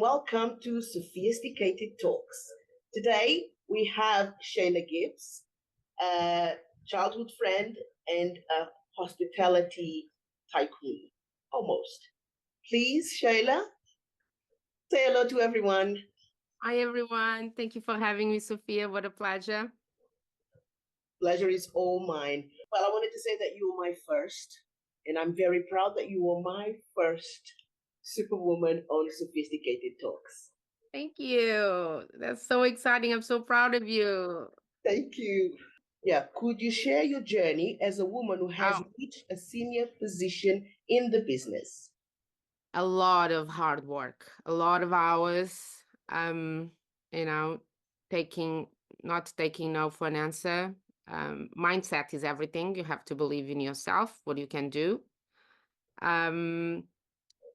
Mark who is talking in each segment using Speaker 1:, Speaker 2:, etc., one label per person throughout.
Speaker 1: welcome to Sophisticated Talks. Today we have Cheila Gibbs, a childhood friend and a hospitality tycoon, almost. Please, Cheila, say hello to everyone.
Speaker 2: Hi, everyone. Thank you for having me, Sophia. What a pleasure.
Speaker 1: Pleasure is all mine. Well, I wanted to say that you were my first, and I'm very proud that you were my first superwoman on Sophisticated Talks.
Speaker 2: Thank you. That's so exciting. I'm so proud of you.
Speaker 1: Thank you. Yeah, could you share your journey as a woman who has
Speaker 2: Oh,
Speaker 1: reached a senior position in the business?
Speaker 2: a lot of hard work, a lot of hours. You know, taking not taking no for an answer. Mindset is everything. You have to believe in yourself, what you can do.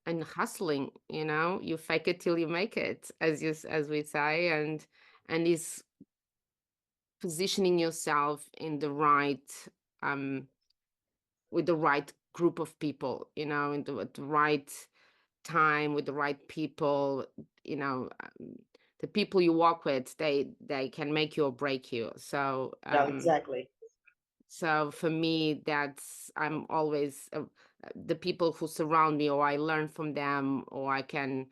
Speaker 2: And hustling, you fake it till you make it, as we say, and is positioning yourself in the right with the right group of people, at the right time with the right people. The people you walk with, they can make you or break you. So
Speaker 1: Yeah, exactly.
Speaker 2: so for me, I'm always the people who surround me, or I learn from them, or I can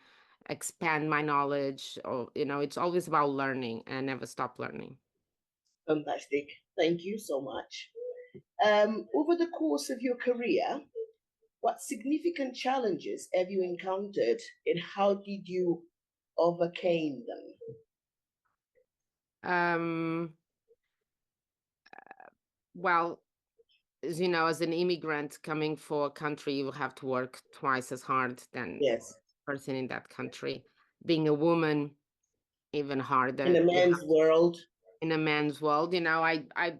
Speaker 2: expand my knowledge, or it's always about learning and never stop learning.
Speaker 1: Fantastic. Thank you so much. Over the course of your career, what significant challenges have you encountered and how did you overcome them?
Speaker 2: Um, well, as you know, as an immigrant coming for a country, you have to work twice as hard than
Speaker 1: Yes.
Speaker 2: a person in that country. Being a woman, even
Speaker 1: In
Speaker 2: harder.
Speaker 1: a man's world.
Speaker 2: In a man's world, I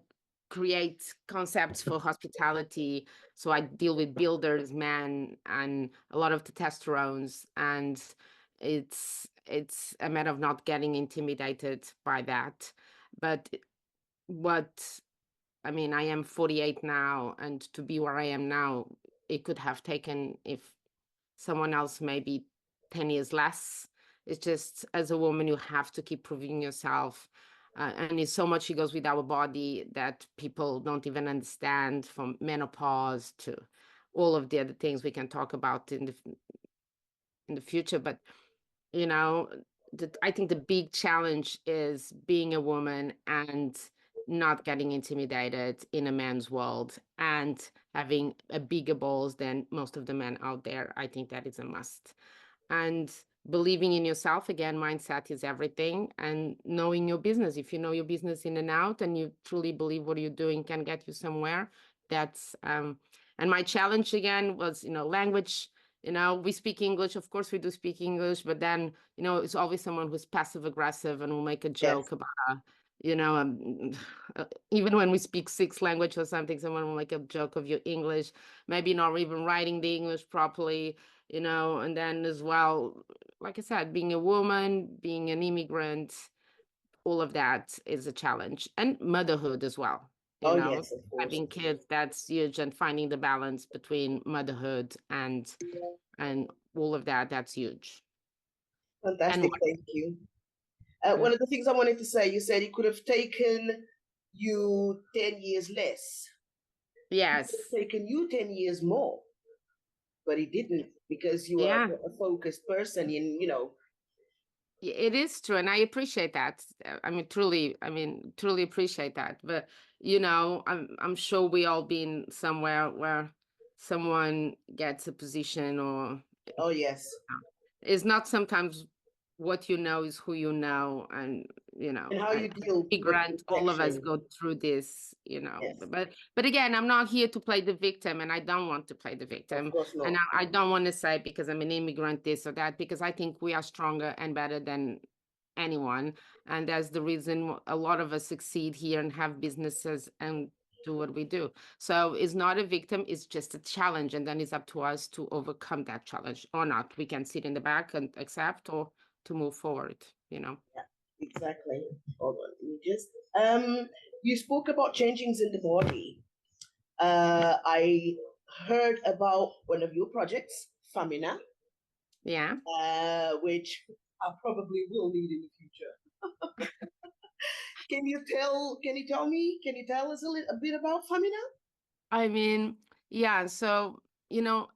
Speaker 2: create concepts for hospitality. So I deal with builders, men, and a lot of testosterones, and it's a matter of not getting intimidated by that. But what I mean, I am 48 now, and to be where I am now, it could have taken, if someone else maybe 10 years less. It's just, as a woman, you have to keep proving yourself. And it's so much, it goes with our body that people don't even understand, from menopause to all of the other things we can talk about in the future. But, you know, I think the big challenge is being a woman and not getting intimidated in a man's world and having a bigger balls than most of the men out there. I think that is a must. And believing in yourself, again, mindset is everything, and knowing your business. If you know your business in and out and you truly believe what you're doing can get you somewhere, that's and my challenge again was, language. We speak English, of course we do speak English, but then, it's always someone who's passive aggressive and will make a joke
Speaker 1: Yes.
Speaker 2: about even when we speak six language or something, someone will make a joke of your English, maybe not even writing the English properly, and then as well, like I said, being a woman, being an immigrant, all of that is a challenge. And motherhood as well,
Speaker 1: Oh, yes, of course.
Speaker 2: having kids, that's huge, and finding the balance between motherhood and all of that, that's huge.
Speaker 1: Fantastic.
Speaker 2: And
Speaker 1: Thank you. One of the things I wanted to say, you said it could have taken you 10 years less. It could
Speaker 2: yes,
Speaker 1: have taken you 10 years more, but it didn't because you are
Speaker 2: yeah.
Speaker 1: a focused person and,
Speaker 2: It is true, and I appreciate that. Truly appreciate that. But I'm sure we all been somewhere where someone gets a position, or
Speaker 1: oh, yes.
Speaker 2: it's not sometimes what you know is who you know, and
Speaker 1: And how you deal with
Speaker 2: grant all of us
Speaker 1: rejection.
Speaker 2: go through this,
Speaker 1: Yes,
Speaker 2: but again, I'm not here to play the victim, and I don't want to play the
Speaker 1: of
Speaker 2: victim,
Speaker 1: course
Speaker 2: and
Speaker 1: not.
Speaker 2: I don't want to say because I'm an immigrant this or that, because I think we are stronger and better than anyone, and that's the reason a lot of us succeed here and have businesses and do what we do. So it's not a victim, it's just a challenge, and then it's up to us to overcome that challenge or not. We can sit in the back and accept, or to move forward.
Speaker 1: Yeah, exactly. Hold on, let me just you spoke about changings in the body. I heard about one of your projects, Famina,
Speaker 2: Yeah.
Speaker 1: which I probably will need in the future. Can you tell us a bit about Famina?
Speaker 2: I mean, yeah, so,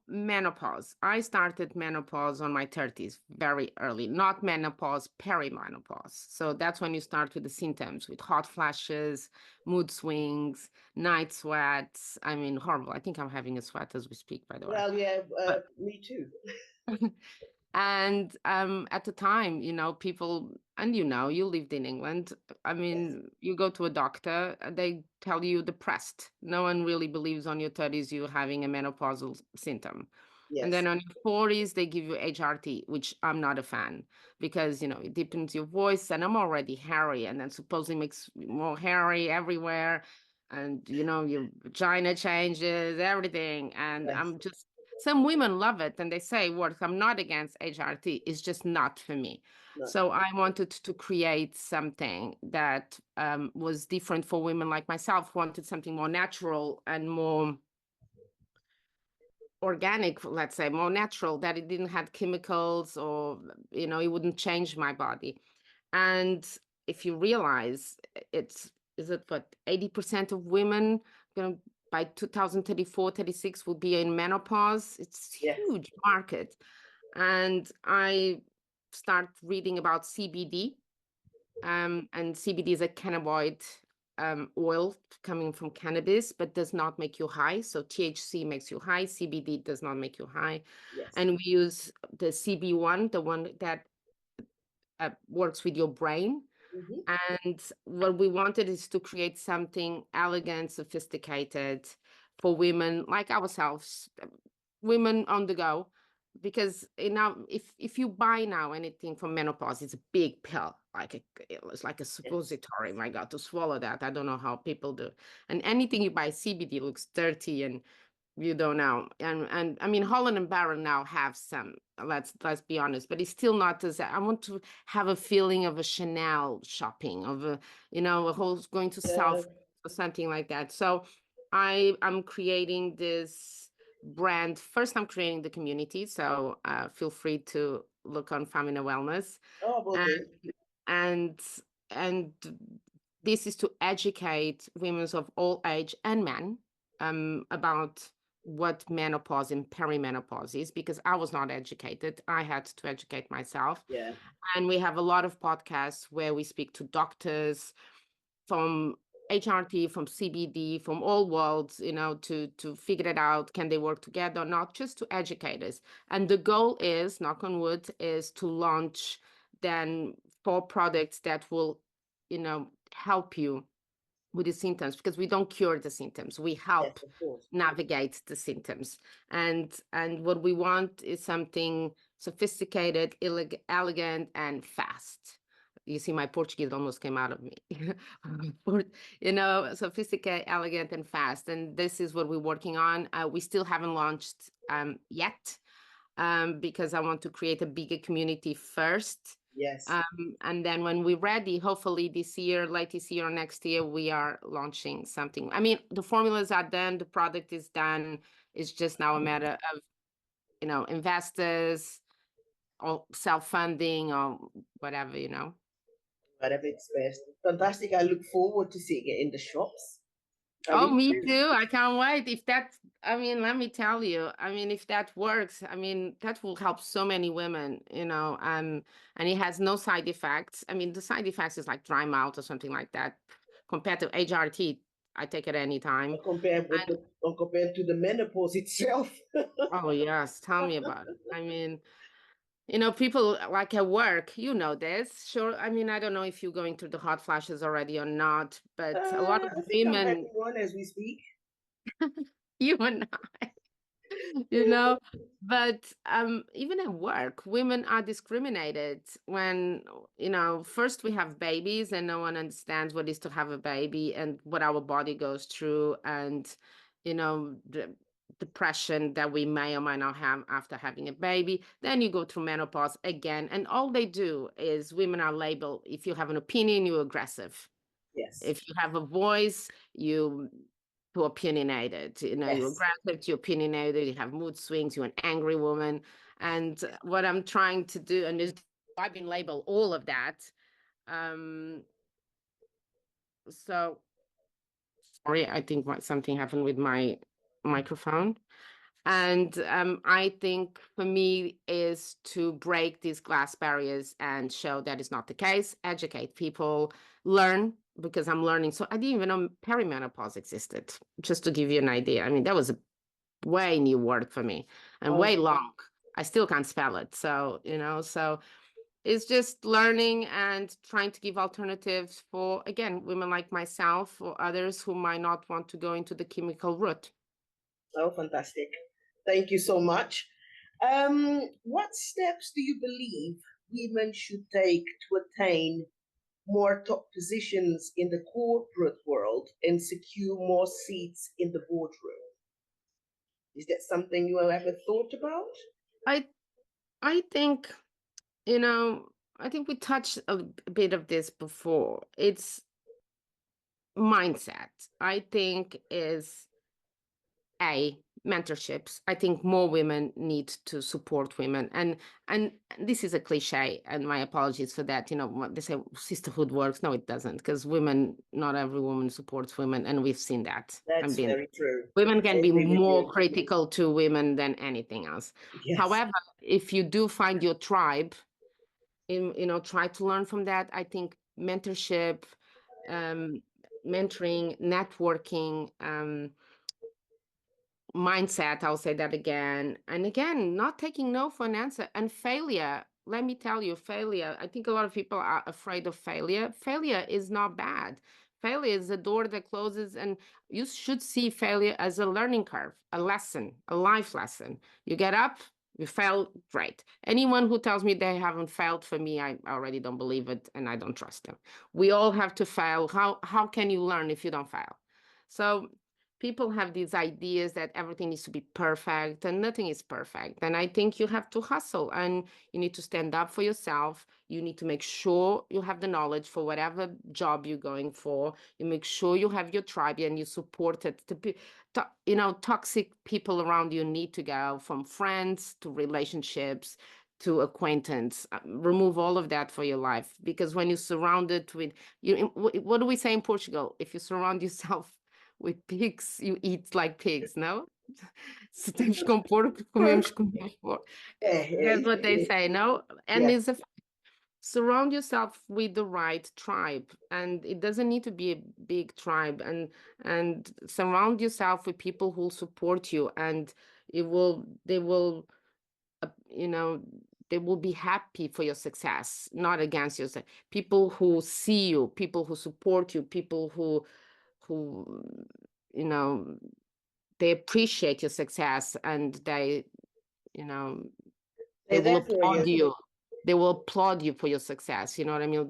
Speaker 2: menopause. I started menopause on my 30s, very early, not menopause, perimenopause. So that's when you start with the symptoms, with hot flashes, mood swings, night sweats. I mean, horrible. I think I'm having a sweat as we speak, by the way.
Speaker 1: Well, yeah,
Speaker 2: But
Speaker 1: me too.
Speaker 2: and at the time, people, and you lived in England. I
Speaker 1: Yes,
Speaker 2: mean, you go to a doctor, they tell you depressed. No one really believes on your 30s you're having a menopausal symptom. And then
Speaker 1: yes,
Speaker 2: on your 40s, they give you HRT, which I'm not a fan because, it deepens your voice and I'm already hairy and then supposedly makes me more hairy everywhere. And, your vagina changes, everything. And
Speaker 1: yes.
Speaker 2: I'm just, some women love it and they say, "What? I'm not against HRT. It's just not for me."
Speaker 1: No,
Speaker 2: So I wanted to create something that was different for women like myself, wanted something more natural and more organic, let's say, more natural, that it didn't have chemicals or, it wouldn't change my body. And if you realize is it what, 80% of women going to, by 2034, 36 will be in menopause. It's
Speaker 1: yes.
Speaker 2: huge market. And I start reading about CBD, and CBD is a cannabinoid oil coming from cannabis, but does not make you high. So THC makes you high, CBD does not make you high.
Speaker 1: Yes.
Speaker 2: And we use the CB1, the one that works with your brain.
Speaker 1: Hmm.
Speaker 2: And what we wanted is to create something elegant, sophisticated for women like ourselves, women on the go. Because if you buy now anything for menopause, it's a big pill, it's like a
Speaker 1: Yes.
Speaker 2: suppository. My God, to swallow that, I don't know how people do. And anything you buy CBD looks dirty and you don't know. And I mean, Holland and Barron now have some, let's be honest, but it's still not as I want to have a feeling of a Chanel shopping, of a whole going to
Speaker 1: Uh,
Speaker 2: South or something like that. So I'm creating this brand. First, I'm creating the community. So feel free to look on Famina Wellness.
Speaker 1: oh, will
Speaker 2: And
Speaker 1: do.
Speaker 2: and and this is to educate women of all age and men about what menopause and perimenopause is, because I was not educated. I had to educate myself.
Speaker 1: Yeah.
Speaker 2: And we have a lot of podcasts where we speak to doctors from HRT, from CBD, from all worlds, to figure it out. Can they work together or not? Just to educate us. And the goal is, knock on wood, is to launch then 4 products that will, help you with the symptoms, because we don't cure the symptoms. We help
Speaker 1: Yes, of course.
Speaker 2: navigate the symptoms. And what we want is something sophisticated, elegant, and fast. You see, my Portuguese almost came out of me. Sophisticated, elegant, and fast. And this is what we're working on. We still haven't launched yet, because I want to create a bigger community first.
Speaker 1: Yes.
Speaker 2: And then when we're ready, hopefully this year, late this year or next year, we are launching something. I mean, the formulas are done, the product is done. It's just now a matter of, investors or self-funding or whatever.
Speaker 1: Whatever it's best. Fantastic. I look forward to seeing it in the shops. I
Speaker 2: Oh,
Speaker 1: really
Speaker 2: me
Speaker 1: do.
Speaker 2: too. I can't wait. I mean, let me tell you, I mean, if that works, I mean, that will help so many women, and it has no side effects. I mean, the side effects is like dry mouth or something like that. Compared to HRT, I take it anytime.
Speaker 1: Compared to the menopause itself.
Speaker 2: Oh, yes, tell me about it. I mean, people like at work, this. Sure. I mean, I don't know if you're going through the hot flashes already or not, but a lot of
Speaker 1: I think I'm
Speaker 2: women,
Speaker 1: having one as we speak.
Speaker 2: you and you know but even at work, women are discriminated when, first we have babies and no one understands what it is to have a baby and what our body goes through, and the depression that we may or may not have after having a baby. Then you go through menopause again, and all they do is women are labeled, if you have an opinion, you're aggressive.
Speaker 1: Yes.
Speaker 2: If you have a voice, you too opinionated. You're
Speaker 1: Yes.
Speaker 2: aggressive, you're opinionated, you have mood swings, you're an angry woman. And what I'm trying to do, and I've been labeled all of that. Um, so sorry, I think something happened with my microphone. And I think for me is to break these glass barriers and show that is not the case, educate people, learn, because I'm learning. So I didn't even know perimenopause existed, just to give you an idea. I mean, that was a way new word for me and way
Speaker 1: Okay.
Speaker 2: long. I still can't spell it. So, so it's just learning and trying to give alternatives for, again, women like myself or others who might not want to go into the chemical route.
Speaker 1: Oh, fantastic. Thank you so much. What steps do you believe women should take to attain more top positions in the corporate world and secure more seats in the boardroom? Is that something you have ever thought about?
Speaker 2: I I think, you know, I think we touched a bit of this before. It's mindset. I think is a mentorships. I think more women need to support women, and this is a cliche, and my apologies for that. What they say, sisterhood works. No, it doesn't, because women, not every woman supports women, and we've seen that.
Speaker 1: That's very true.
Speaker 2: Women
Speaker 1: I
Speaker 2: can be
Speaker 1: agree with
Speaker 2: more
Speaker 1: you.
Speaker 2: critical to women than anything else.
Speaker 1: Yes.
Speaker 2: However, if you do find your tribe, try to learn from that. I think mentorship, um, mentoring, networking, mindset, I'll say that again and again, not taking no for an answer, and failure. Let me tell you, failure, I think a lot of people are afraid of failure. Failure is not bad. Failure is a door that closes, and you should see failure as a learning curve, a lesson, a life lesson. You get up, you fail, great. Anyone who tells me they haven't failed, for me, I already don't believe it, and I don't trust them. We all have to fail. How can you learn if you don't fail? So people have these ideas that everything needs to be perfect, and nothing is perfect. And I think you have to hustle, and you need to stand up for yourself. You need to make sure you have the knowledge for whatever job you're going for. You make sure you have your tribe and you support it. Toxic people around you need to go, from friends to relationships to acquaintance. Remove all of that for your life, because when you're surrounded with you, what do we say in Portugal? If you surround yourself with pigs, you eat like pigs, no? Se temos com porco, comemos como porco. That's what they say, no? And
Speaker 1: Yes.
Speaker 2: it's a surround yourself with the right tribe, and it doesn't need to be a big tribe, and surround yourself with people who support you, and they will you know they will be happy for your success, not against you. People who see you, people who support you, people who you know they appreciate your success, and you know they
Speaker 1: They're
Speaker 2: will
Speaker 1: there for
Speaker 2: applaud
Speaker 1: you.
Speaker 2: you. They will applaud you for your success. You know what I mean?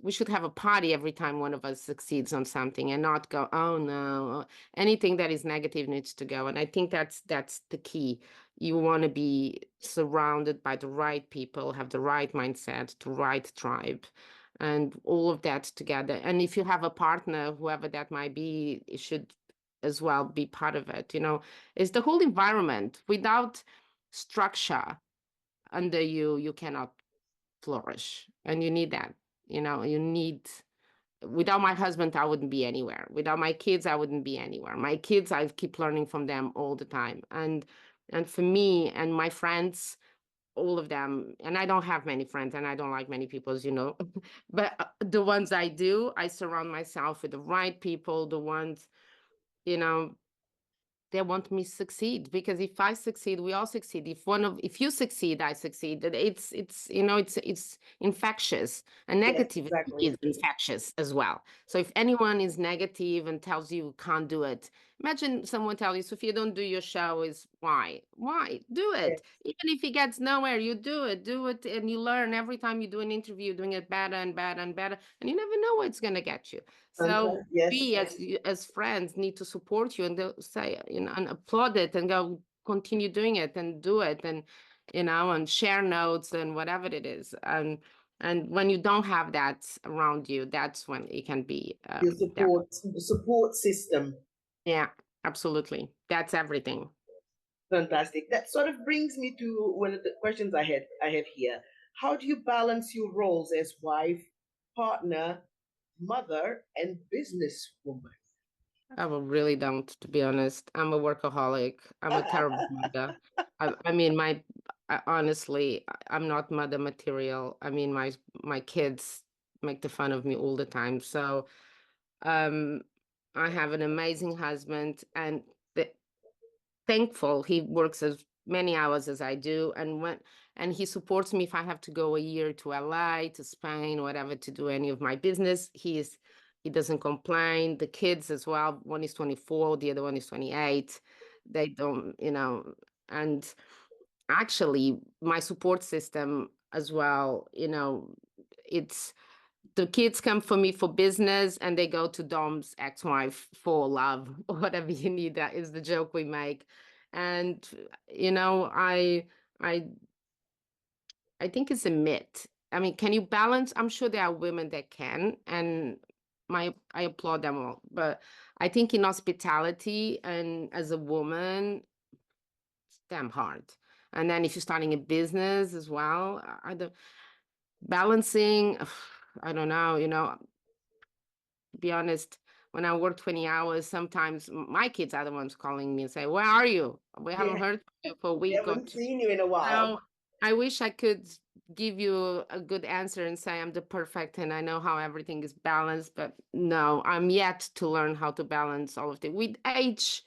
Speaker 2: We should have a party every time one of us succeeds on something, and not go, oh no, anything that is negative needs to go. And I think that's the key. You want to be surrounded by the right people, have the right mindset, the right tribe, and all of that together. And if you have a partner, whoever that might be, it should as well be part of it. It's the whole environment. Without structure under you, you cannot flourish, and you need that. You need, without my husband, I wouldn't be anywhere. Without my kids, I wouldn't be anywhere. My kids, I keep learning from them all the time. And for me and my friends, all of them, and I don't have many friends, and I don't like many people, as you know, but the ones I do, I surround myself with the right people, the ones, you know, they want me to succeed, because if I succeed, we all succeed. If you succeed, I succeed. It's infectious, and
Speaker 1: Yes,
Speaker 2: negativity
Speaker 1: exactly.
Speaker 2: is infectious as well. So if anyone is negative and tells you can't do it, imagine someone tell you, Sophia, don't do your show. Is why do it?
Speaker 1: Yes.
Speaker 2: Even if it gets nowhere, you do it, and you learn every time you do an interview, doing it better and better and better, and you never know where it's going to get you. So
Speaker 1: Fantastic. Yes.
Speaker 2: we as friends need to support you, and they'll say, and applaud it, and go, continue doing it, and do it, and and share notes and whatever it is. And when you don't have that around you, that's when it can be
Speaker 1: Your
Speaker 2: that.
Speaker 1: support system.
Speaker 2: Yeah, absolutely, that's everything.
Speaker 1: Fantastic. That sort of brings me to one of the questions I have here. How do you balance your roles as wife, partner, mother, and businesswoman?
Speaker 2: I really don't, to be honest. I'm a workaholic. I'm a terrible mother. I mean, honestly, I'm not mother material. I mean, my kids make the fun of me all the time. So, um, I have an amazing husband, and the, thankful he works as many hours as I do, and he supports me if I have to go a year to LA, to Spain, whatever, to do any of my business. He doesn't complain. The kids as well. One is 24, the other one is 28. They don't, and actually my support system as well, it's the kids come for me for business and they go to Dom's ex-wife for love or whatever you need. That is the joke we make. And I I think it's a myth. I mean, can you balance? I'm sure there are women that can, and I applaud them all. But I think in hospitality and as a woman, it's damn hard. And then if you're starting a business as well, I don't balancing, I don't know, to be honest, when I work 20 hours, sometimes my kids are the ones calling me and say, "Where are you? We haven't
Speaker 1: Yeah,
Speaker 2: heard from you for a
Speaker 1: we
Speaker 2: week or
Speaker 1: haven't
Speaker 2: two."
Speaker 1: seen you in a while.
Speaker 2: So I wish I could give you a good answer and say I'm the perfect and I know how everything is balanced, but no, I'm yet to learn how to balance all of it. With age,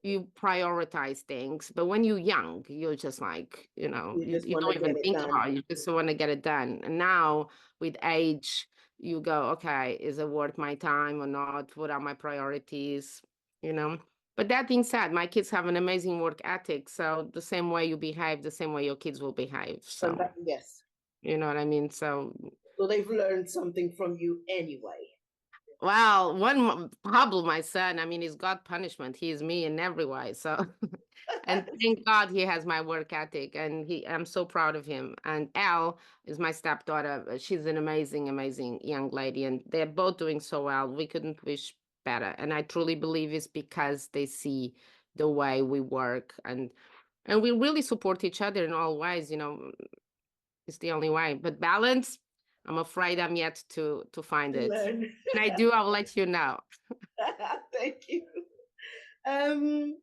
Speaker 2: you prioritize things, but when you're young, you're just like,
Speaker 1: You just
Speaker 2: you
Speaker 1: want
Speaker 2: don't
Speaker 1: to
Speaker 2: even
Speaker 1: get it
Speaker 2: think
Speaker 1: done.
Speaker 2: about it. You just want to get it done. And now with age, you go, okay, is it worth my time or not? What are my priorities? You know? But that being said, my kids have an amazing work ethic. So the same way you behave, the same way your kids will behave. So,
Speaker 1: Yes.
Speaker 2: you know what I mean? So,
Speaker 1: So they've learned something from you anyway.
Speaker 2: well, problem, my son, I mean, he's got punishment. He is me in every way. So, and thank God he has my work ethic and I'm so proud of him. And Elle is my stepdaughter. She's an amazing, amazing young lady and they're both doing so well. We couldn't wish better. And I truly believe it's because they see the way we work and we really support each other in all ways, it's the only way. But balance, I'm afraid I'm yet to find it.
Speaker 1: Learn.
Speaker 2: When I do, I'll let you know.
Speaker 1: Thank you. Um,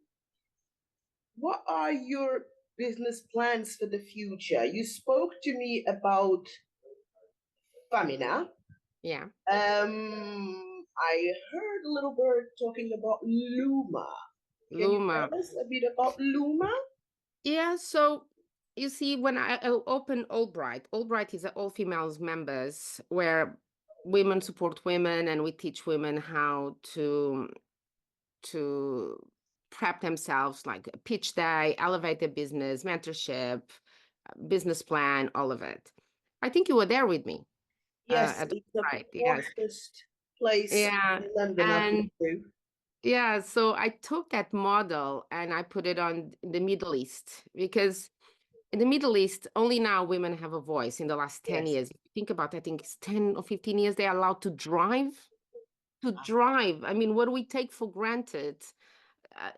Speaker 1: what are your business plans for the future? You spoke to me about Famina.
Speaker 2: Yeah.
Speaker 1: I heard a little bird talking about Luma. Can you
Speaker 2: Luma.
Speaker 1: tell us a bit about Luma?
Speaker 2: Yeah, so you see, when I opened Albright is an all females members where women support women and we teach women how to prep themselves, like a pitch day, elevate their business, mentorship, business plan, all of it. I think you were there with me
Speaker 1: Yes,
Speaker 2: at
Speaker 1: it's the
Speaker 2: Albright, yes.
Speaker 1: poshest place
Speaker 2: Yeah,
Speaker 1: in London I've been
Speaker 2: and
Speaker 1: to.
Speaker 2: yeah, so I took that model and I put it on the Middle East because in the Middle East, only now women have a voice in the last 10
Speaker 1: Yes.
Speaker 2: years. If you think about it, I think it's 10 or 15 years they're allowed to drive. To drive. I mean, what do we take for granted?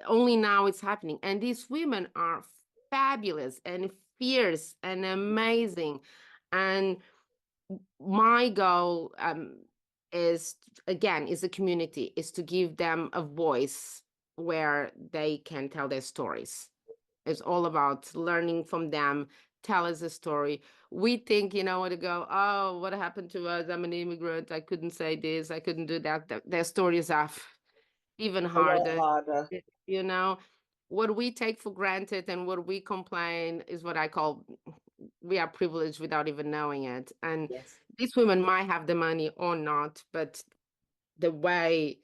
Speaker 2: Only now it's happening. And these women are fabulous and fierce and amazing. And my goal is, again, is a community, is to give them a voice where they can tell their stories. It's all about learning from them, tell us a story. We think, to go, oh, what happened to us? I'm an immigrant. I couldn't say this. I couldn't do that. Their stories are even
Speaker 1: A lot
Speaker 2: harder.
Speaker 1: harder.
Speaker 2: You know, what we take for granted and what we complain is what I call we are privileged without even knowing it. And
Speaker 1: Yes.
Speaker 2: these women might have the money or not, but the way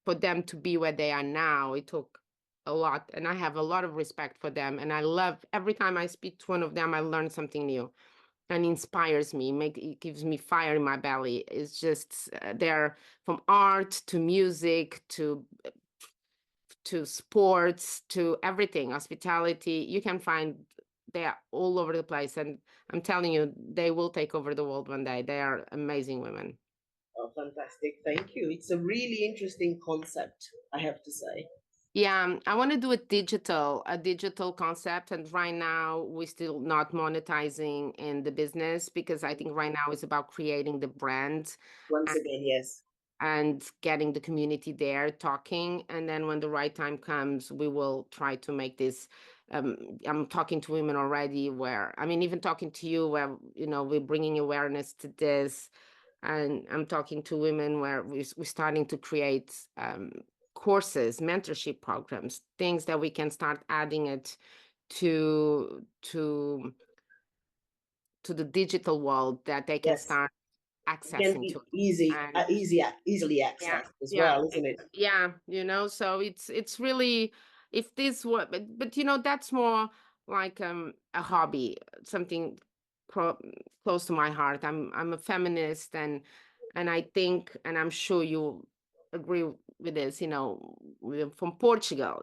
Speaker 2: for them to be where they are now, it took a lot. And I have a lot of respect for them. And I love every time I speak to one of them, I learn something new and inspires me, it gives me fire in my belly. It's just they're from art to music to sports to everything, hospitality. You can find they are all over the place. And I'm telling you, they will take over the world one day. They are amazing women.
Speaker 1: Oh, fantastic. Thank you. It's a really interesting concept, I have to say.
Speaker 2: Yeah, I want to do a digital concept. And right now we're still not monetizing in the business because I think right now it's about creating the brand
Speaker 1: Once again, yes.
Speaker 2: and getting the community there talking. And then when the right time comes, we will try to make this. I'm talking to women already where, I mean, even talking to you where, we're bringing awareness to this. And I'm talking to women where we're starting to create courses, mentorship programs, things that we can start adding it to to to the digital world that they can
Speaker 1: Yes.
Speaker 2: start
Speaker 1: It can
Speaker 2: accessing to.
Speaker 1: be easy,
Speaker 2: And
Speaker 1: easily
Speaker 2: yeah,
Speaker 1: accessed as
Speaker 2: yeah,
Speaker 1: well, isn't it?
Speaker 2: yeah, so it's really, if this were, but that's more like a hobby, something pro close to my heart. I'm a feminist, and I think, and I'm sure you agree with this, we're from Portugal,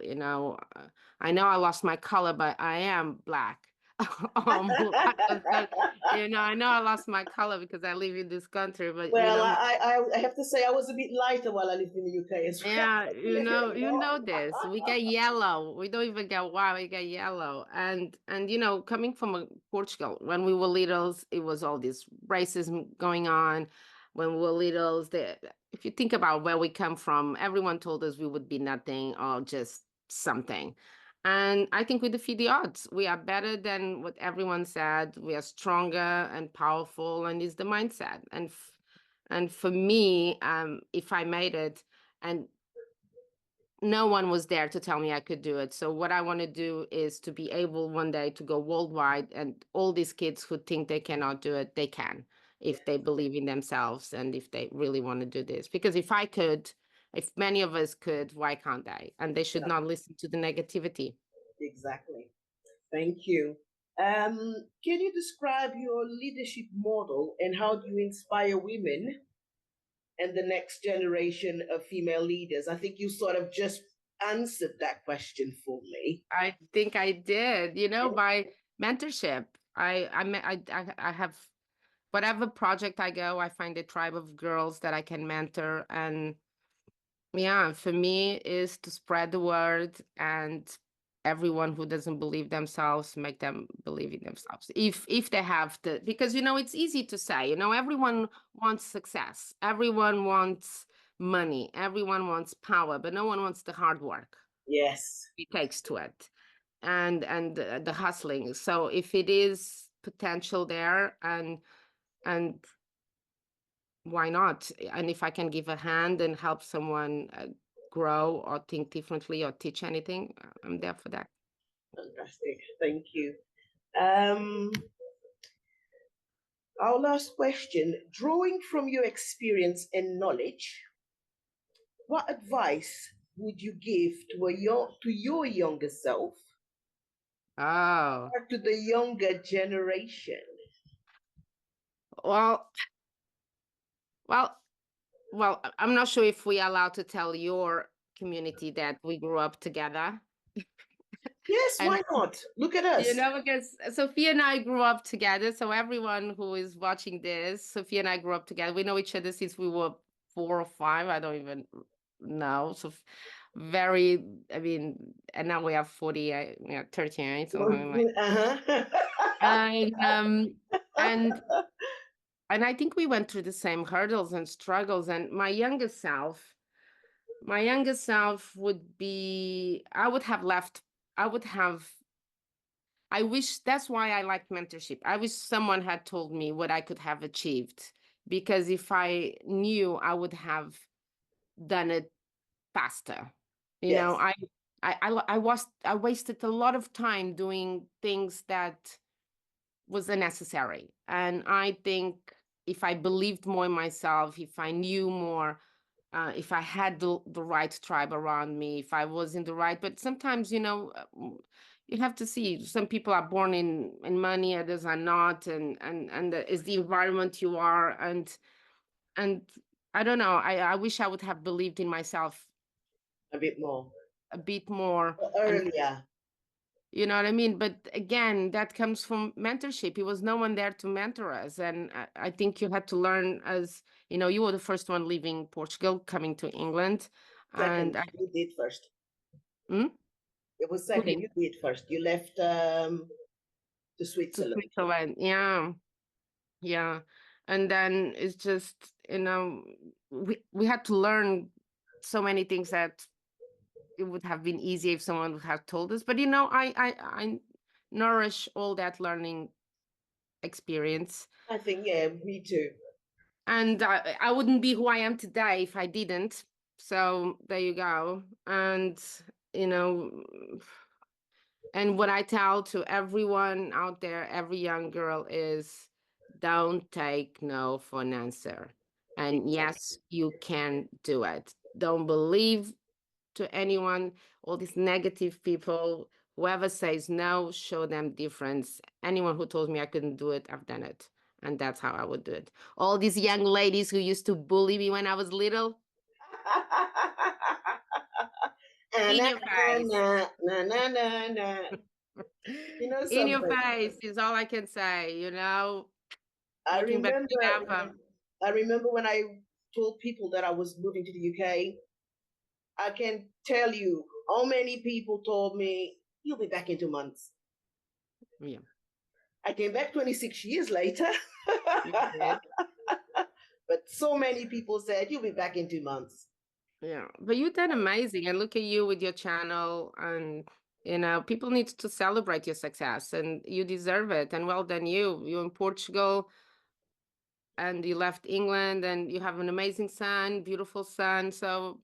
Speaker 2: I know I lost my color, but I am black. I was not, I know I lost my color because I live in this country, but
Speaker 1: Well, I have to say I was a bit lighter while I lived in the UK as well.
Speaker 2: yeah, this. We get yellow. We don't even get white, we get yellow. And coming from Portugal, when we were littles, it was all this racism going on. When we were littles, if you think about where we come from, everyone told us we would be nothing or just something. And I think we defeat the odds. We are better than what everyone said. We are stronger and powerful, and it's the mindset. And for me, if I made it, and no one was there to tell me I could do it. So what I want to do is to be able one day to go worldwide, and all these kids who think they cannot do it, they can, if they believe in themselves and if they really want to do this. Because if I could, if many of us could, why can't they? And they should
Speaker 1: Yeah,
Speaker 2: not listen to the negativity.
Speaker 1: exactly. Thank you. Can you describe your leadership model and how do you inspire women and the next generation of female leaders? I think you sort of just answered that question for me.
Speaker 2: I think I did, by mentorship. I have, whatever project I go, I find a tribe of girls that I can mentor. And yeah, for me is to spread the word, and everyone who doesn't believe themselves, make them believe in themselves. If they have the, because it's easy to say, everyone wants success, everyone wants money, everyone wants power, but no one wants the hard work
Speaker 1: Yes,
Speaker 2: it takes to it, and the hustling. So if it is potential there, and why not? And if I can give a hand and help someone grow or think differently or teach anything, I'm there for that.
Speaker 1: fantastic. Thank you. Um, our last question, drawing from your experience and knowledge, what advice would you give to your younger self
Speaker 2: Oh,
Speaker 1: or to the younger generation?
Speaker 2: well, well, I'm not sure if we're allowed to tell your community that we grew up together.
Speaker 1: Yes,
Speaker 2: And
Speaker 1: why not? Look at us.
Speaker 2: because Sophia and I grew up together. So everyone who is watching this, Sophia and I grew up together. We know each other since we were 4 or 5. I don't even know. So very, I mean, and now we have 40, 39, something like.
Speaker 1: Uh-huh.
Speaker 2: And and and I think we went through the same hurdles and struggles. And my youngest self would be, I would have I wish, that's why I like mentorship. I wish someone had told me what I could have achieved, because if I knew, I would have done it faster. You know,
Speaker 1: Yes,
Speaker 2: I wasted a lot of time doing things that was unnecessary. And I think if I believed more in myself, if I knew more, if I had the right tribe around me, if I was in the right, but sometimes, you have to see, some people are born in money, others are not, and is the environment you are, and I don't know. I wish I would have believed in myself
Speaker 1: a bit more.
Speaker 2: a bit more, and
Speaker 1: Earlier.
Speaker 2: you know what I mean? But again, that comes from mentorship. It was no one there to mentor us. And I think you had to learn as, you were the first one leaving Portugal, coming to England. And
Speaker 1: Second, we did first.
Speaker 2: Hmm?
Speaker 1: It was
Speaker 2: Who
Speaker 1: second.
Speaker 2: did?
Speaker 1: You did first. You left to
Speaker 2: To
Speaker 1: Switzerland.
Speaker 2: Switzerland. Yeah. Yeah. And then it's just, we had to learn so many things that it would have been easy if someone would have told us. But I nourish all that learning experience.
Speaker 1: I think, yeah, me too.
Speaker 2: And I wouldn't be who I am today if I didn't. So there you go. And you know, and what I tell to everyone out there, every young girl is, don't take no for an answer. And yes, you can do it. Don't believe to anyone, all these negative people. Whoever says no, show them difference. Anyone who told me I couldn't do it, I've done it. And that's how I would do it. All these young ladies who used to bully me when I was little, in
Speaker 1: Na,
Speaker 2: your
Speaker 1: na,
Speaker 2: face.
Speaker 1: na, na, na, na, na. You know
Speaker 2: In your
Speaker 1: something?
Speaker 2: face is all I can say,
Speaker 1: I
Speaker 2: looking back,
Speaker 1: remember
Speaker 2: never.
Speaker 1: I remember when I told people that I was moving to the UK. I can tell you how many people told me you'll be back in 2 months.
Speaker 2: Yeah,
Speaker 1: I came back 26 years later.
Speaker 2: you did.
Speaker 1: But so many people said you'll be back in 2 months.
Speaker 2: Yeah, but you did amazing. And look at you with your channel. And, people need to celebrate your success and you deserve it. And well done, you. You're in Portugal and you left England and you have an amazing son, beautiful son. So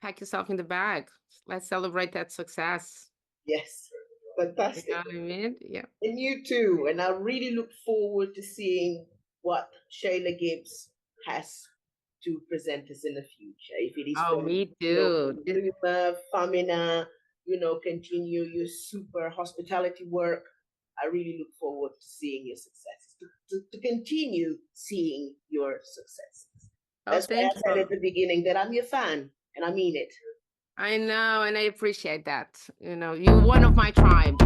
Speaker 2: pack yourself in the bag. Let's celebrate that success.
Speaker 1: Yes,
Speaker 2: You know
Speaker 1: fantastic.
Speaker 2: what I mean? Yeah.
Speaker 1: And you too. And I really look forward to seeing what Cheila Gibbs has to present us in the future. If it is
Speaker 2: Oh,
Speaker 1: from,
Speaker 2: me too.
Speaker 1: consumer, Famina, continue your super hospitality work. I really look forward to seeing your successes, to continue seeing your successes.
Speaker 2: Oh,
Speaker 1: That's why I
Speaker 2: thank
Speaker 1: said
Speaker 2: you.
Speaker 1: at the beginning that I'm your fan, and I mean it.
Speaker 2: I know, and I appreciate that. You're one of my tribe.